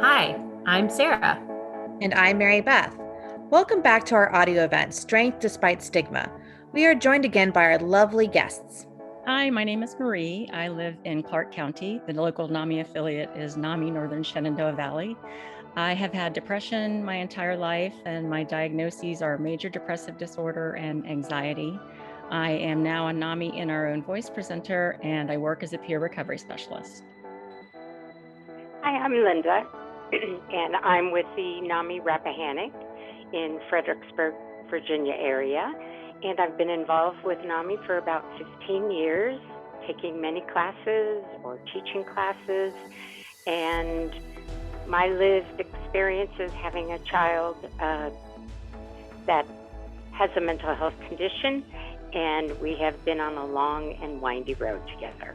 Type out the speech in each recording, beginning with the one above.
Hi, I'm Sarah. And I'm Mary Beth. Welcome back to our audio event, Strength Despite Stigma. We are joined again by our lovely guests. Hi, my name is Marie. I live in Clark County. The local NAMI affiliate is NAMI Northern Shenandoah Valley. I have had depression my entire life, and my diagnoses are major depressive disorder and anxiety. I am now a NAMI in our own voice presenter, and I work as a peer recovery specialist. Hi, I'm Linda, and I'm with the NAMI Rappahannock in Fredericksburg, Virginia area. And I've been involved with NAMI for about 15 years, taking many classes or teaching classes. And my lived experience is having a child that has a mental health condition, and we have been on a long and windy road together.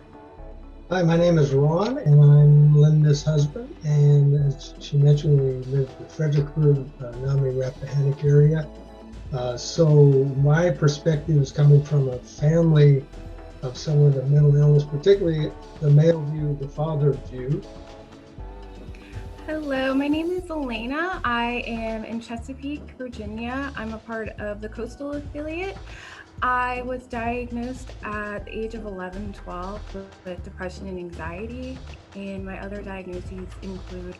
Hi, my name is Ron, and I'm Linda's husband. And as she mentioned, we live in the Fredericksburg, NAMI Rappahannock area. So my perspective is coming from a family of someone with mental illness, particularly the male view, the father view. Hello, my name is Elena. I am in Chesapeake, Virginia. I'm a part of the Coastal Affiliate. I was diagnosed at the age of 11, 12 with depression and anxiety, and my other diagnoses include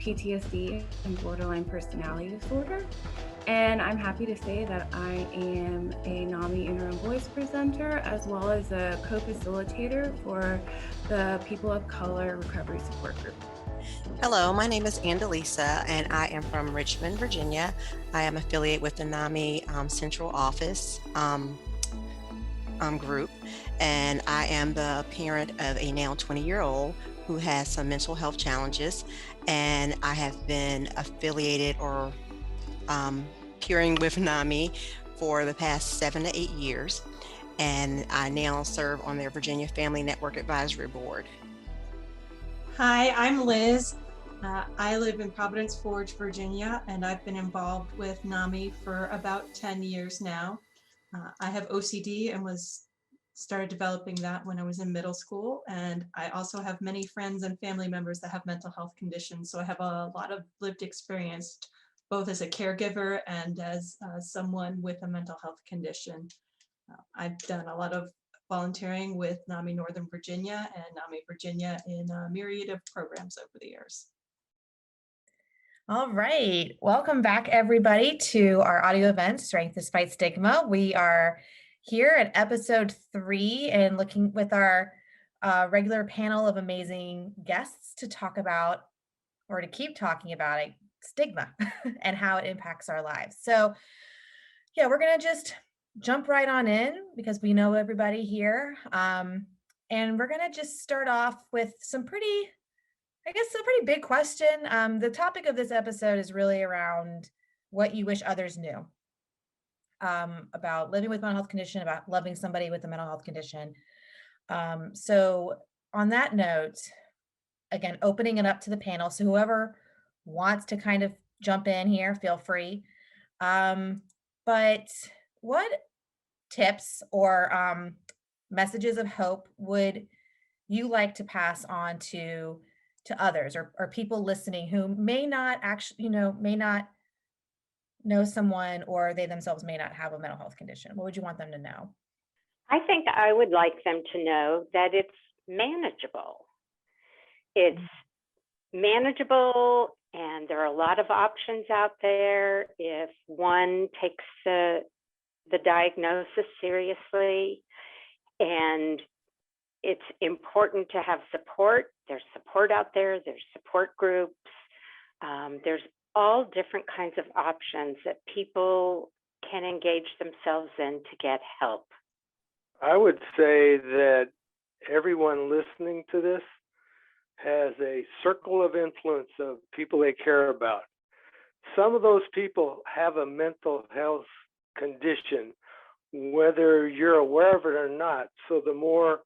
PTSD and borderline personality disorder. And I'm happy to say that I am a NAMI interim voice presenter as well as a co-facilitator for the People of Color Recovery Support Group. Hello, my name is Andalisa, and I am from Richmond, Virginia. I am affiliate with the NAMI Central Office group, and I am the parent of a now 20-year-old who has some mental health challenges, and I have been affiliated or peering with NAMI for the past 7 to 8 years, and I now serve on their Virginia Family Network Advisory Board. Hi, I'm Liz. I live in Providence Forge, Virginia, and I've been involved with NAMI for about 10 years now. I have OCD and started developing that when I was in middle school. And I also have many friends and family members that have mental health conditions. So I have a lot of lived experience, both as a caregiver and as someone with a mental health condition. I've done a lot of volunteering with NAMI Northern Virginia and NAMI Virginia in a myriad of programs over the years. All right. Welcome back, everybody, to our audio event, Strength Despite Stigma. We are here at episode 3 and looking with our regular panel of amazing guests to talk about, or to keep talking about it, stigma and how it impacts our lives. So yeah, we're going to just jump right on in because we know everybody here. And we're going to just start off with some pretty big question. The topic of this episode is really around what you wish others knew about living with mental health condition, about loving somebody with a mental health condition. So on that note, again, opening it up to the panel. So whoever wants to kind of jump in here, feel free. But what tips or messages of hope would you like to pass on to others or people listening who may not actually, may not know someone, or they themselves may not have a mental health condition? What would you want them to know? I think I would like them to know that it's manageable. It's manageable, and there are a lot of options out there if one takes the diagnosis seriously. And it's important to have support. There's support out there. There's support groups. There's all different kinds of options that people can engage themselves in to get help. I would say that everyone listening to this has a circle of influence of people they care about. Some of those people have a mental health condition, whether you're aware of it or not. So the more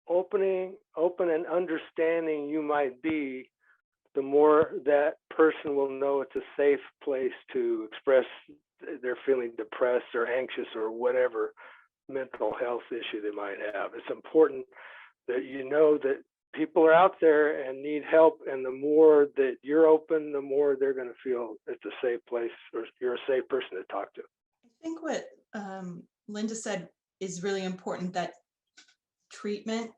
open and understanding you might be, the more that person will know it's a safe place to express they're feeling depressed or anxious or whatever mental health issue they might have. It's important that you know that people are out there and need help, and the more that you're open, the more they're going to feel it's a safe place, or you're a safe person to talk to. I think what Linda said is really important, that treatment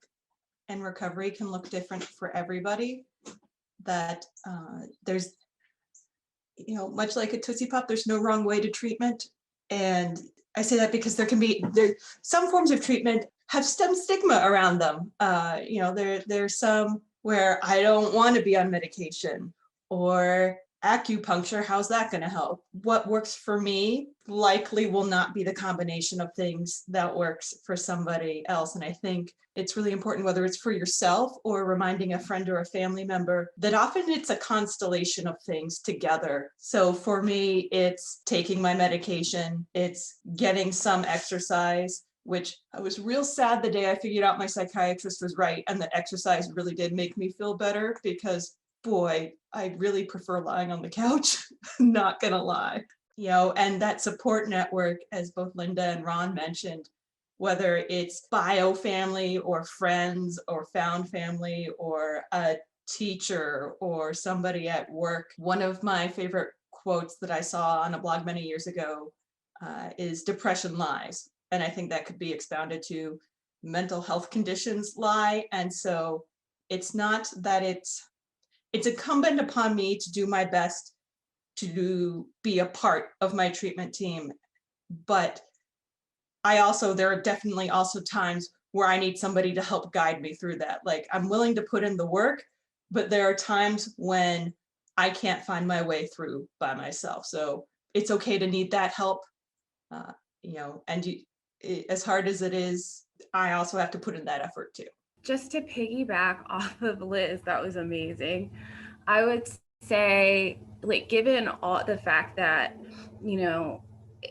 and recovery can look different for everybody. That there's, much like a Tootsie Pop, there's no wrong way to treatment. And I say that because there some forms of treatment have some stigma around them. There's some where I don't want to be on medication, or acupuncture, how's that going to help? What works for me likely will not be the combination of things that works for somebody else. And I think it's really important, whether it's for yourself or reminding a friend or a family member, that often it's a constellation of things together. So for me, it's taking my medication, it's getting some exercise, which I was real sad the day I figured out my psychiatrist was right and that exercise really did make me feel better, because boy, I really prefer lying on the couch, not gonna lie. And that support network, as both Linda and Ron mentioned, whether it's bio family or friends or found family or a teacher or somebody at work. One of my favorite quotes that I saw on a blog many years ago is "Depression lies." And I think that could be expounded to mental health conditions lie. And so it's not that it's incumbent upon me to do my best to be a part of my treatment team. But there are definitely also times where I need somebody to help guide me through that. Like, I'm willing to put in the work, but there are times when I can't find my way through by myself. So it's okay to need that help, as hard as it is, I also have to put in that effort too. Just to piggyback off of Liz, that was amazing. I would say, given all the fact that,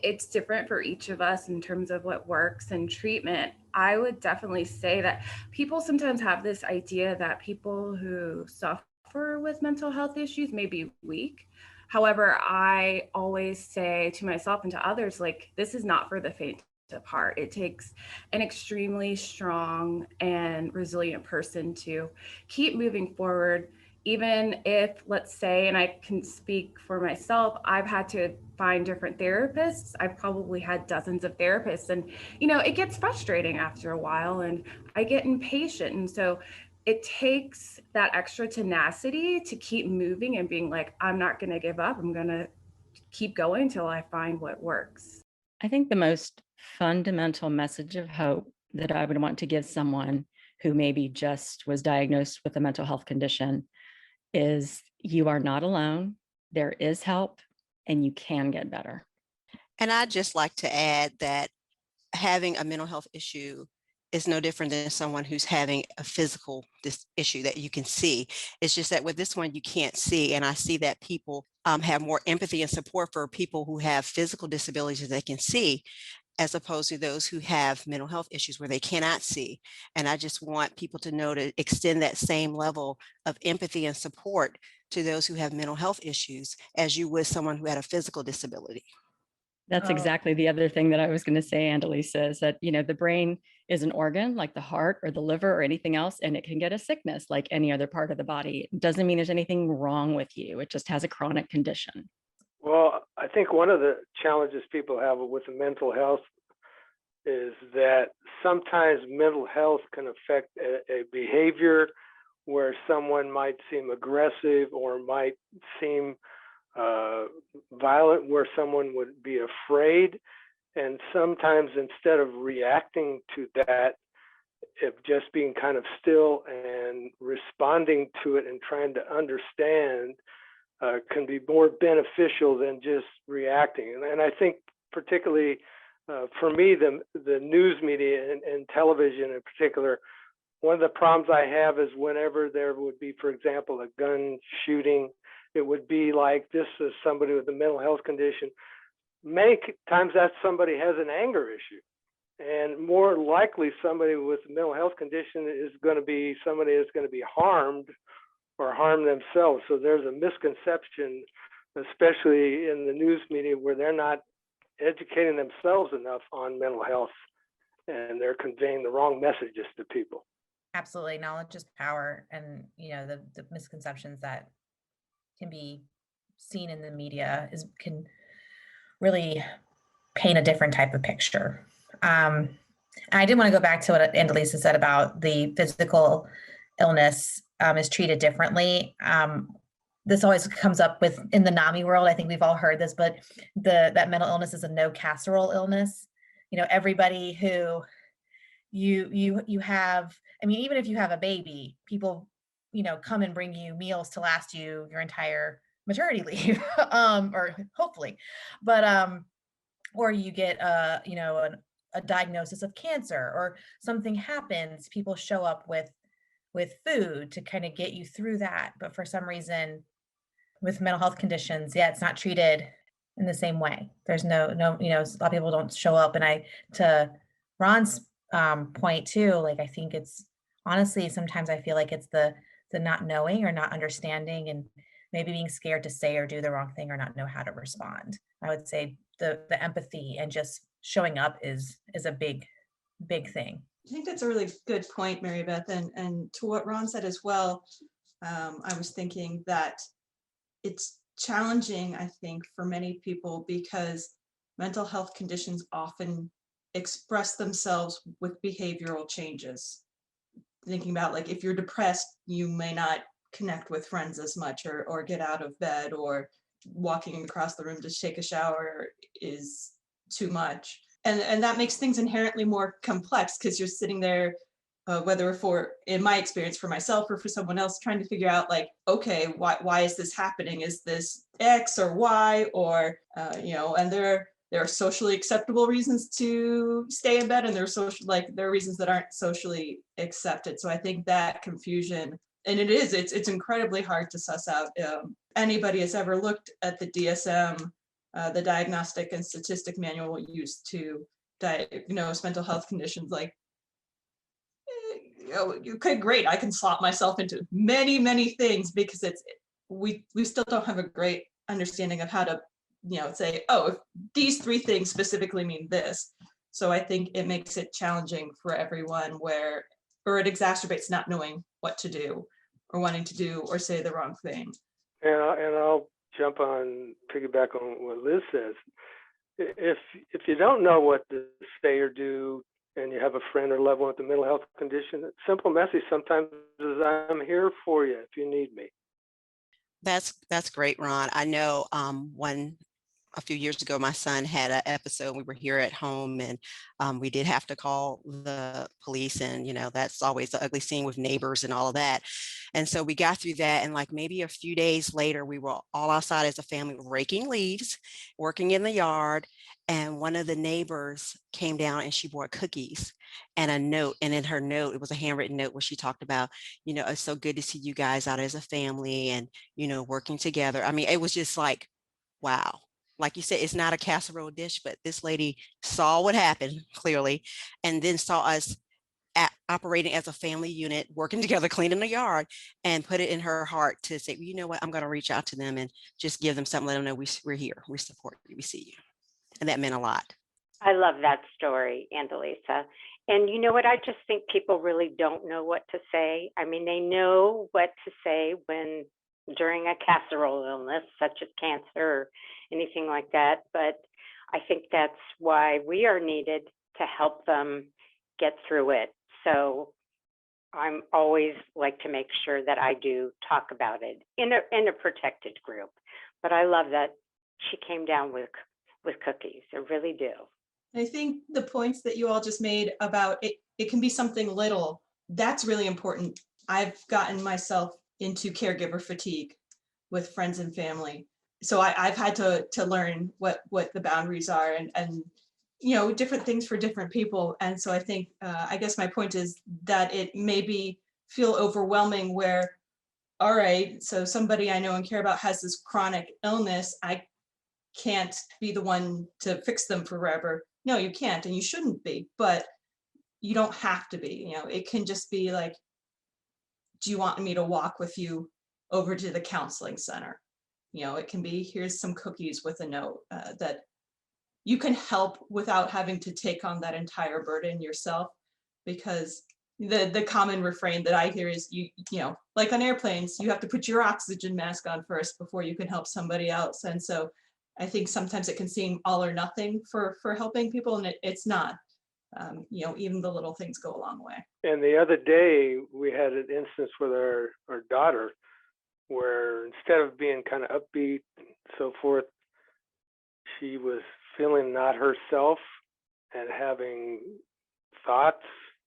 it's different for each of us in terms of what works and treatment, I would definitely say that people sometimes have this idea that people who suffer with mental health issues may be weak. However, I always say to myself and to others, this is not for the faint of heart. It takes an extremely strong and resilient person to keep moving forward, even if, let's say, and I can speak for myself, I've had to find different therapists. I've probably had dozens of therapists, and it gets frustrating after a while, and I get impatient. And so it takes that extra tenacity to keep moving and being like, I'm not going to give up. I'm going to keep going until I find what works. I think the most fundamental message of hope that I would want to give someone who maybe just was diagnosed with a mental health condition is, you are not alone. There is help, and you can get better. And I'd just like to add that having a mental health issue is no different than someone who's having a physical issue that you can see. It's just that with this one, you can't see. And I see that people have more empathy and support for people who have physical disabilities that they can see, as opposed to those who have mental health issues where they cannot see. And I just want people to know to extend that same level of empathy and support to those who have mental health issues as you would someone who had a physical disability. That's exactly the other thing that I was going to say, Annalisa, is that, the brain is an organ like the heart or the liver or anything else, and it can get a sickness like any other part of the body. It doesn't mean there's anything wrong with you. It just has a chronic condition. Well, I think one of the challenges people have with mental health is that sometimes mental health can affect a behavior where someone might seem aggressive or might seem violent, where someone would be afraid. And sometimes instead of reacting to that, if just being kind of still and responding to it and trying to understand can be more beneficial than just reacting. And I think particularly for me, the news media and television in particular, one of the problems I have is whenever there would be, for example, a gun shooting, it would be like, this is somebody with a mental health condition. Many times that somebody has an anger issue. And more likely somebody with a mental health condition is going to be somebody that's going to be harmed or harm themselves. So there's a misconception, especially in the news media, where they're not educating themselves enough on mental health, and they're conveying the wrong messages to people. Absolutely. Knowledge is power. And, the misconceptions that can be seen in the media can really paint a different type of picture. And I did want to go back to what Annalisa said about the physical illness is treated differently. This always comes up in the NAMI world. I think we've all heard this, but that mental illness is a no casserole illness. Everybody who you have, I mean, even if you have a baby, people, come and bring you meals to last you your entire maternity leave, or hopefully, but or you get a diagnosis of cancer, or something happens, people show up with food to kind of get you through that. But for some reason, with mental health conditions, yeah, it's not treated in the same way. There's no, a lot of people don't show up. And to Ron's point too, like, I think it's honestly, sometimes I feel like it's the not knowing or not understanding, and maybe being scared to say or do the wrong thing or not know how to respond. I would say the empathy and just showing up is a big thing. I think that's a really good point, Mary Beth. And to what Ron said as well, I was thinking that it's challenging, I think, for many people because mental health conditions often express themselves with behavioral changes. Thinking about, like, if you're depressed, you may not connect with friends as much, or get out of bed, or walking across the room to take a shower is too much. And that makes things inherently more complex because you're sitting there, whether in my experience, for myself or for someone else, trying to figure out, like, okay, why is this happening? Is this X or Y? Or, and there are socially acceptable reasons to stay in bed, and there are reasons that aren't socially accepted. So I think that confusion, and it's incredibly hard to suss out. Anybody has ever looked at the DSM, the Diagnostic and Statistic Manual used to diagnose mental health conditions, like, okay, great, I can slot myself into many, many things because we still don't have a great understanding of how to, say, oh, if these three things specifically mean this. So I think it makes it challenging for everyone, or it exacerbates not knowing what to do, or wanting to do or say the wrong thing. And I'll piggyback on what Liz says. If you don't know what to say or do, and you have a friend or loved one with a mental health condition, a simple message sometimes is, I'm here for you if you need me. That's great, Ron. I know a few years ago, my son had an episode. We were here at home, and we did have to call the police, and that's always the ugly scene with neighbors and all of that. And so we got through that, and like maybe a few days later, we were all outside as a family raking leaves, working in the yard, and one of the neighbors came down and she brought cookies and a note. And in her note, it was a handwritten note where she talked about, it's so good to see you guys out as a family and, working together. I mean, it was just like, wow. Like you said, it's not a casserole dish, but this lady saw what happened clearly, and then saw us operating as a family unit, working together, cleaning the yard, and put it in her heart to say, well, you know what, I'm going to reach out to them and just give them something, let them know we're here, we support you, we see you. And that meant a lot. I love that story, Annalisa. And you know what? I just think people really don't know what to say. I mean, they know what to say during a casserole illness, such as cancer or anything like that. But I think that's why we are needed to help them get through it. So I'm always like to make sure that I do talk about it in a protected group. But I love that she came down with cookies. I really do. I think the points that you all just made about it can be something little, that's really important. I've gotten myself into caregiver fatigue with friends and family. So I've had to learn what the boundaries are, and different things for different people. And so I think, I guess my point is that it maybe feel overwhelming where, all right, so somebody I know and care about has this chronic illness. I can't be the one to fix them forever. No, you can't, and you shouldn't be, but you don't have to be. It can just be like, do you want me to walk with you over to the counseling center? It can be, here's some cookies with a note, that you can help without having to take on that entire burden yourself, because the common refrain that I hear is you know, like on airplanes, you have to put your oxygen mask on first before you can help somebody else. And so I think sometimes it can seem all or nothing for helping people, and it's not. You know, even the little things go a long way. And the other day we had an instance with our daughter where instead of being kind of upbeat and so forth, she was feeling not herself and having thoughts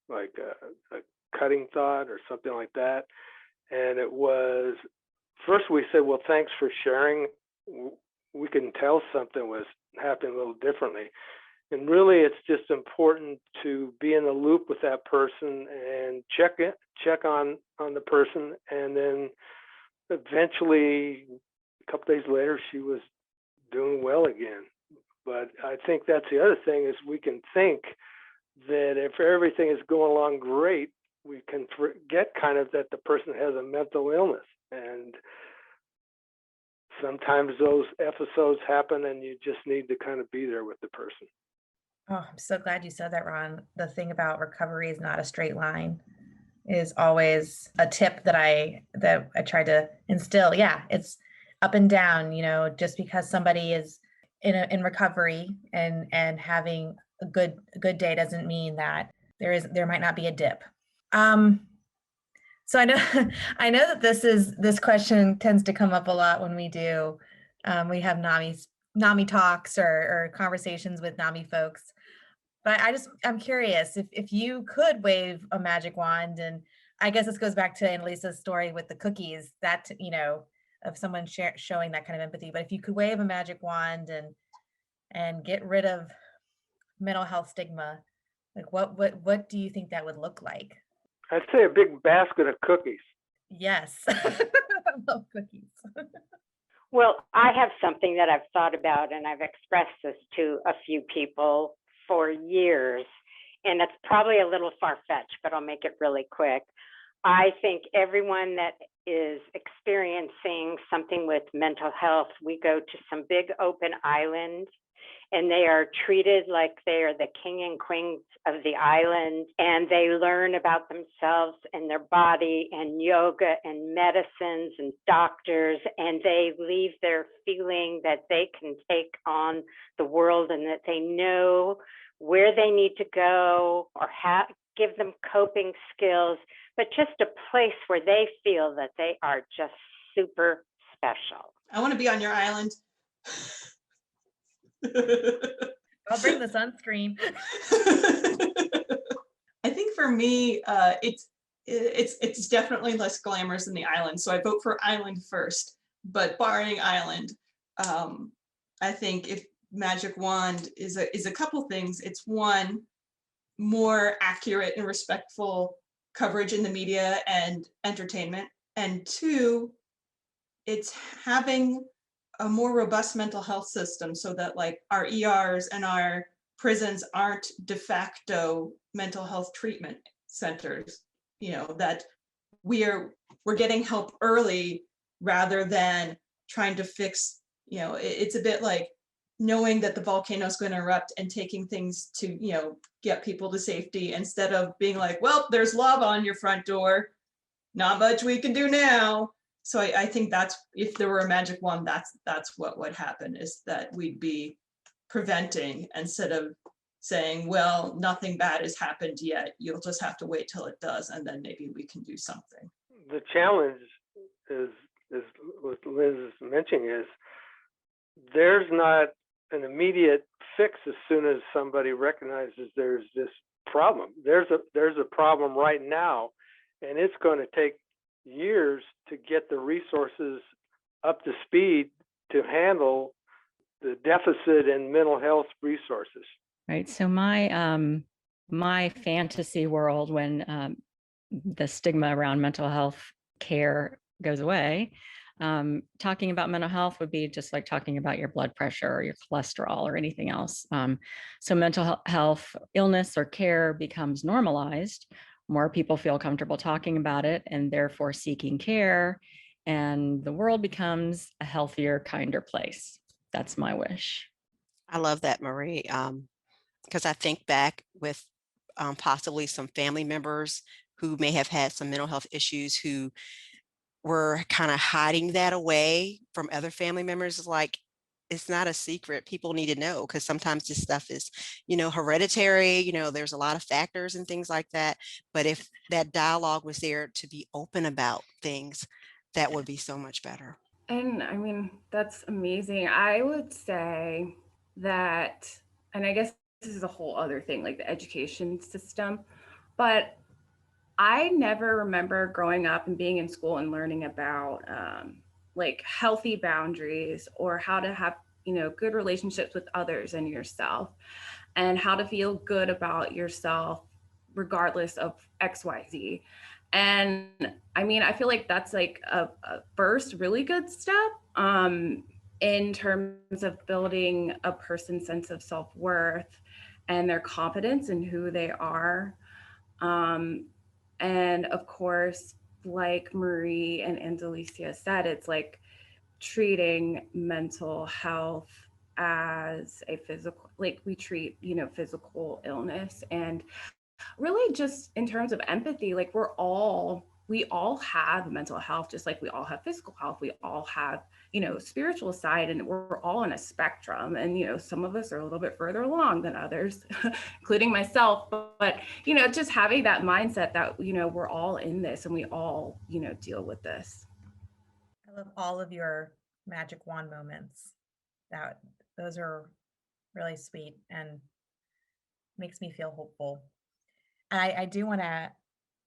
like a cutting thought or something like that. And it was, first we said, well, thanks for sharing. We can tell something was happening a little differently. And really, it's just important to be in the loop with that person and check on the person. And then eventually, a couple days later, she was doing well again. But I think that's the other thing, is we can think that if everything is going along great, we can forget kind of that the person has a mental illness. And sometimes those episodes happen and you just need to kind of be there with the person. Oh, I'm so glad you said that, Ron. The thing about recovery is not a straight line is always a tip that I try to instill. Yeah, it's up and down, you know, just because somebody is in recovery and having a good day doesn't mean that there might not be a dip. So I know I know that this question tends to come up a lot when we have NAMI talks or conversations with NAMI folks. But I'm curious if you could wave a magic wand, and I guess this goes back to Annalisa's story with the cookies, that, you know, of someone showing that kind of empathy. But if you could wave a magic wand and get rid of mental health stigma, like what do you think that would look like? I'd say a big basket of cookies. Yes. I love cookies. Well, I have something that I've thought about, and I've expressed this to a few people for years, and it's probably a little far-fetched, but I'll make it really quick. I think everyone that is experiencing something with mental health, we go to some big open island, and they are treated like they are the king and queens of the island, and they learn about themselves and their body and yoga and medicines and doctors, and they leave there feeling that they can take on the world and that they know where they need to go or give them coping skills, but just a place where they feel that they are just super special. I want to be on your island. I'll bring the sunscreen. I think for me, it's definitely less glamorous than the island. So I vote for island first, but barring island, I think if magic wand is a couple things. It's one, more accurate and respectful coverage in the media and entertainment, and two, it's having a more robust mental health system so that like our ERs and our prisons aren't de facto mental health treatment centers, you know, that we're getting help early rather than trying to fix, you know, it's a bit like knowing that the volcano is going to erupt and taking things to, you know, get people to safety instead of being like, well, there's lava on your front door, not much we can do now. So I think that's, if there were a magic wand, that's what would happen, is that we'd be preventing instead of saying, well, nothing bad has happened yet. You'll just have to wait till it does, and then maybe we can do something. The challenge is what Liz is mentioning, is there's not an immediate fix as soon as somebody recognizes there's this problem. There's a problem right now, and it's going to take years to get the resources up to speed to handle the deficit in mental health resources. Right. So my fantasy world, when the stigma around mental health care goes away, talking about mental health would be just like talking about your blood pressure or your cholesterol or anything else. So mental health illness or care becomes normalized. More people feel comfortable talking about it and therefore seeking care, and the world becomes a healthier, kinder place. That's my wish. I love that, Marie, because I think back with possibly some family members who may have had some mental health issues who were kind of hiding that away from other family members. Is like, it's not a secret. People need to know because sometimes this stuff is, hereditary. There's a lot of factors and things like that. But if that dialogue was there to be open about things, that would be so much better. And I mean, that's amazing. I would say that, and I guess this is a whole other thing, like the education system, but I never remember growing up and being in school and learning about like healthy boundaries or how to have, good relationships with others and yourself, and how to feel good about yourself regardless of XYZ. And I mean, I feel like that's like a first really good step in terms of building a person's sense of self-worth and their confidence in who they are. Um, and of course, like Marie and Andalicia said, it's like treating mental health as a physical, like we treat, physical illness. And really just in terms of empathy, like we all have mental health, just like we all have physical health. We all have, spiritual side, and we're all on a spectrum. And, some of us are a little bit further along than others, including myself. But, just having that mindset that, we're all in this and we all, deal with this. I love all of your magic wand moments. Those are really sweet and makes me feel hopeful. And I do want to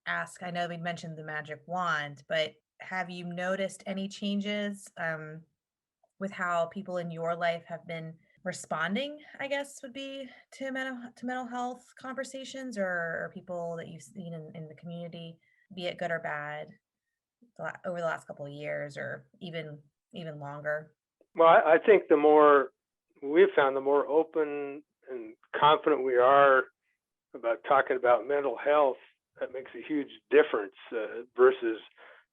ask, I know we mentioned the magic wand, but have you noticed any changes with how people in your life have been responding, I guess would be to mental health conversations, or people that you've seen in the community, be it good or bad, over the last couple of years or even longer? Well, I think we've found, the more open and confident we are about talking about mental health, that makes a huge difference versus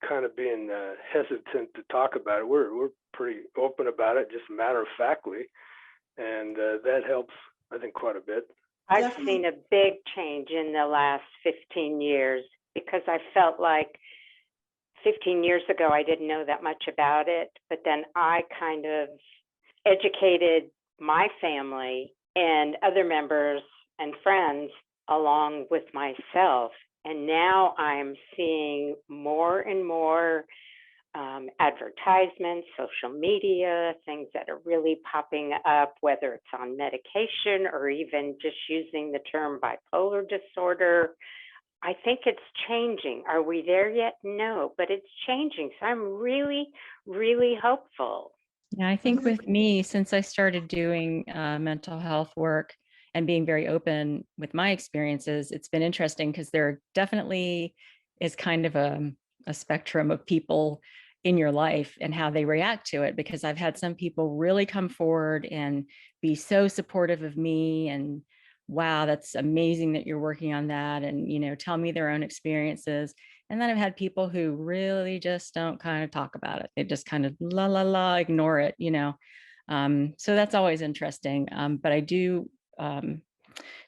kind of being hesitant to talk about it. We're pretty open about it, just matter of factly, and that helps, I think, quite a bit. I've Definitely. seen a big change in the last 15 years because I felt like 15 years ago I didn't know that much about it, but then I kind of educated my family and other members and friends along with myself. And now I'm seeing more and more advertisements, social media, things that are really popping up, whether it's on medication or even just using the term bipolar disorder. I think it's changing. Are we there yet? No, but it's changing. So I'm really, really hopeful. Yeah, I think with me, since I started doing mental health work and being very open with my experiences, it's been interesting because there definitely is kind of a spectrum of people in your life and how they react to it. Because I've had some people really come forward and be so supportive of me and, wow, that's amazing that you're working on that, and tell me their own experiences. And then I've had people who really just don't kind of talk about it. They just kind of ignore it. So that's always interesting. But I do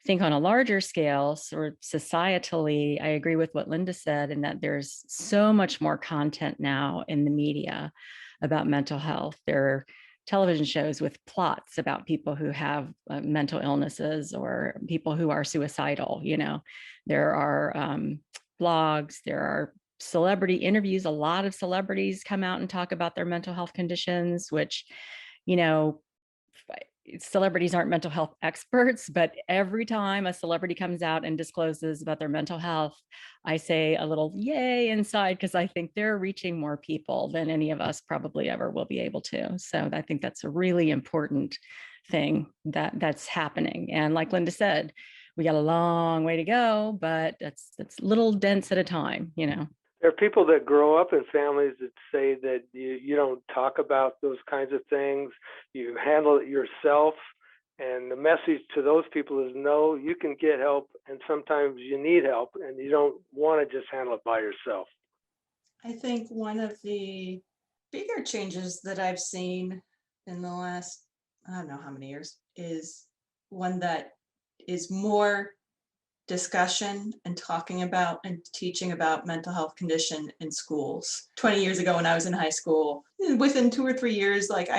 think on a larger scale, sort of societally, I agree with what Linda said, in that there's so much more content now in the media about mental health. There are television shows with plots about people who have mental illnesses or people who are suicidal. There are blogs, there are celebrity interviews. A lot of celebrities come out and talk about their mental health conditions, which, celebrities aren't mental health experts, but every time a celebrity comes out and discloses about their mental health, I say a little yay inside, because I think they're reaching more people than any of us probably ever will be able to. So I think that's a really important thing that's happening. And like Linda said, we got a long way to go, but that's little dents at a time. There are people that grow up in families that say that you don't talk about those kinds of things. You handle it yourself. And the message to those people is, no, you can get help. And sometimes you need help and you don't want to just handle it by yourself. I think one of the bigger changes that I've seen in the last, I don't know how many years, is one that is more discussion and talking about and teaching about mental health condition in schools. 20 years ago when I was in high school, within 2 or 3 years, like I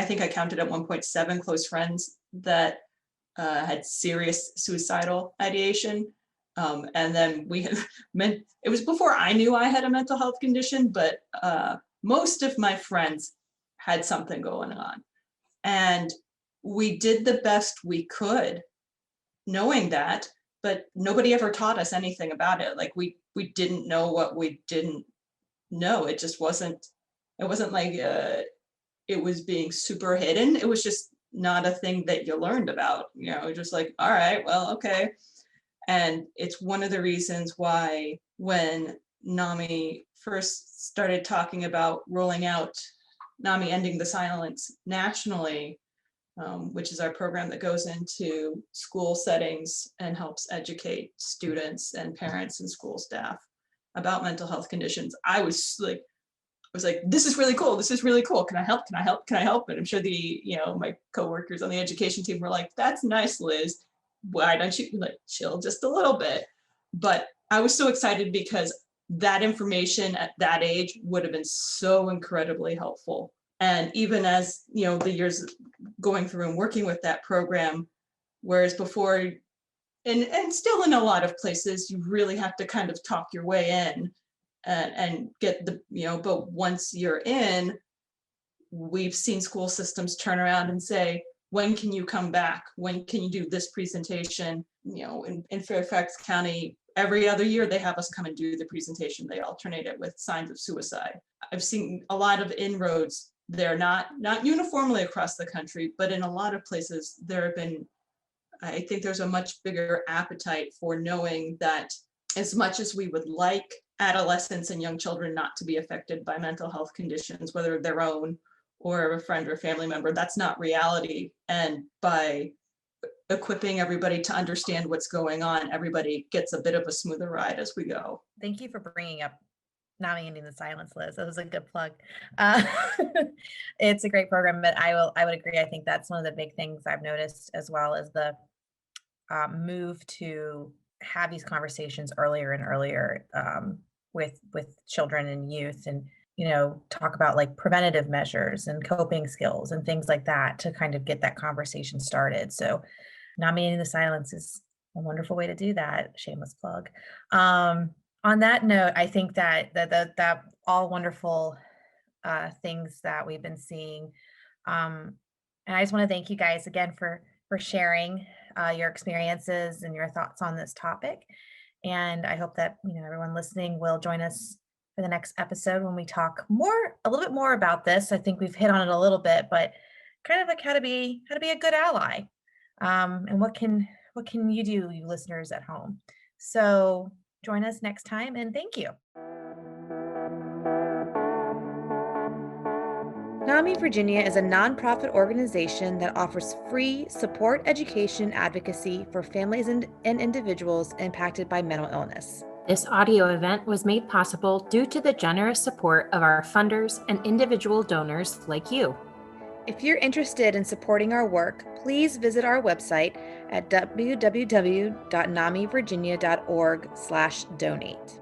think I counted at 1.7 close friends that had serious suicidal ideation. And then it was before I knew I had a mental health condition, but most of my friends had something going on. And we did the best we could knowing that, but nobody ever taught us anything about it. Like we didn't know what we didn't know. It just wasn't, it wasn't like it was being super hidden. It was just not a thing that you learned about, just like, all right, well, okay. And it's one of the reasons why when NAMI first started talking about rolling out NAMI Ending the Silence nationally, which is our program that goes into school settings and helps educate students and parents and school staff about mental health conditions. I was like, this is really cool. This is really cool. Can I help? Can I help? Can I help? And I'm sure my coworkers on the education team were like, that's nice, Liz. Why don't you chill just a little bit? But I was so excited because that information at that age would have been so incredibly helpful. And even as, the years going through and working with that program, whereas before, and still in a lot of places, you really have to kind of talk your way in and get but once you're in, we've seen school systems turn around and say, when can you come back? When can you do this presentation? In Fairfax County, every other year they have us come and do the presentation. They alternate it with signs of suicide. I've seen a lot of inroads there, not uniformly across the country, but in a lot of places there have been, I think there's a much bigger appetite for knowing that as much as we would like adolescents and young children not to be affected by mental health conditions, whether their own or a friend or family member, that's not reality. And by equipping everybody to understand what's going on, everybody gets a bit of a smoother ride as we go. Thank you for bringing up NAMI Ending the Silence, Liz. That was a good plug. It's a great program, but I would agree. I think that's one of the big things I've noticed, as well as the move to have these conversations earlier and earlier with children and youth, and talk about like preventative measures and coping skills and things like that to kind of get that conversation started. So NAMI Ending the Silence is a wonderful way to do that. Shameless plug. On that note, I think that all wonderful things that we've been seeing. And I just want to thank you guys again for sharing your experiences and your thoughts on this topic. And I hope that everyone listening will join us for the next episode when we talk a little bit more about this. I think we've hit on it a little bit, but kind of like how to be a good ally, and what can you do, you listeners at home. So join us next time, and thank you. NAMI Virginia is a nonprofit organization that offers free support, education, and advocacy for families and individuals impacted by mental illness. This audio event was made possible due to the generous support of our funders and individual donors like you. If you're interested in supporting our work, please visit our website at www.namivirginia.org/donate.